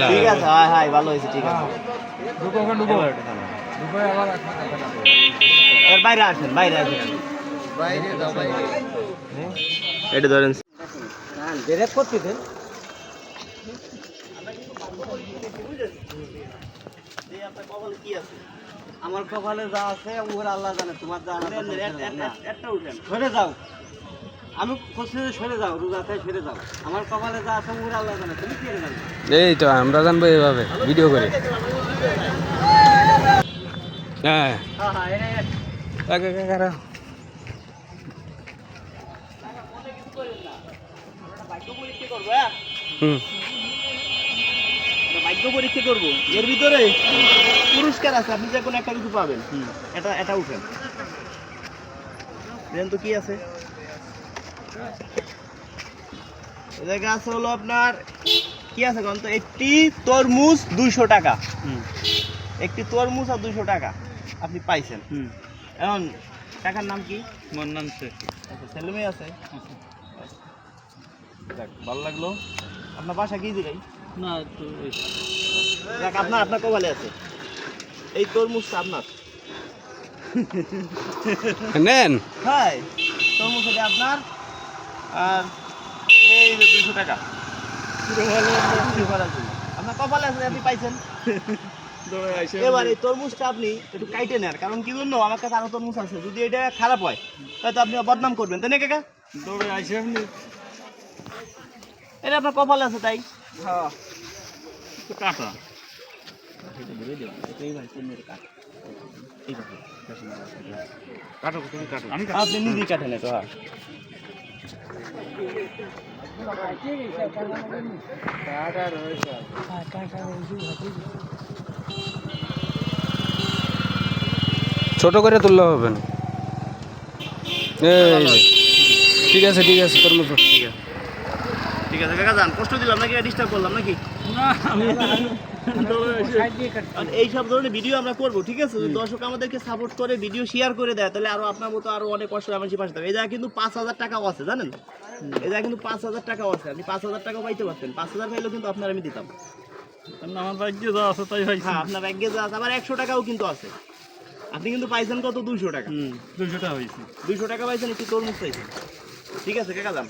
ঠিক আছে, হ্যাঁ ভালো হয়েছে, ঠিক আছে। বাইরে আসেন, বাইরে আসেন, এটা ধরেন করতে দেন। আমার কপালে যা আছে ওর আল্লাহ জানে, তোমার যা একটা উঠেন, সরে যাও। আমি খুশি, সরে যাও, রোজা থেকে সরে যাও। আমার কপালে যা আছে ওর আল্লাহ জানে, তুমি কি জানো? এই তো আমরা জানবো এইভাবে ভিডিও করে। হ্যাঁ ভাগ্য পরীক্ষা করবো, এর ভিতরে পুরস্কার আছে, আপনি যে কোনো একটা কিছু পাবেন। এটা উঠেন দেন তো, কি আছে এই জায়গা আছে হলো আপনার, কি আছে কোন তো, একটি তরমুজ 200 টাকা। একটি তরমুজ আর 200 টাকা আপনি পাইছেন। এখন টাকার নাম কি? মন্নান শেখ। আচ্ছা, ছেলে মেয়ে আছে? দেখ, ভালো লাগলো। আপনার বাসা কি দিলাই? না, দেখ আপনার কপালে আছে এই তরমুজটা আপনার। নেন। হ্যাঁ, তরমুজ এটা আপনার, আর এই যে 200 টাকা আপনার কপালে আছে, আপনি পাইছেন। এবার এই তরমুজটা আপনি একটু কাইটে নেন, কারণ কি জন্য, আমার কাছে আরো তরমুজ আছে, যদি এটা খারাপ হয় তাহলে আপনি বদনাম করবেন, তাই না কাকা? দৌড়ে আইসে আপনি, এটা আপনার কপালে আছে, তাই হ্যাঁ কাটা আপনি নিজেই কাটেন তো। হ্যাঁ, ছোট করে তুললে হবে না। ঠিক আছে ঠিক আছে, তোর মতো ঠিক আছে, ঠিক আছে কাকা, যান, কষ্ট দিলাম নাকি, ডিস্টার্ব করলাম নাকি? এই সব ধরনের ভিডিও আমরা করবো, ঠিক আছে? যদি দর্শক আমাদেরকে সাপোর্ট করে ভিডিও শেয়ার করে দেয়, তাহলে আরো আপনার মতো আরো অনেক কষ্ট মানুষের পাশে থাকবে। এই জায়গায় কিন্তু 5,000 টাকাও আছে, জানেন? এই জায়গায় কিন্তু 5,000 টাকাও আছে, আপনি 5,000 টাকাও পাইতে পারতেন। 5,000 পাইলেও কিন্তু আপনার আমি দিতাম। আমার ভাগ্যে যা আছে তাই ভাই। হ্যাঁ, আপনার ভাগ্যে যা আছে। আবার 100 টাকাও কিন্তু আছে। আপনি কিন্তু পাইছেন কত? 200 টাকা। 200 টাকা হয়েছে, 200 টাকা পাইছেন, একটু তরমুজ পাইছেন। ঠিক আছে কাকা, যান।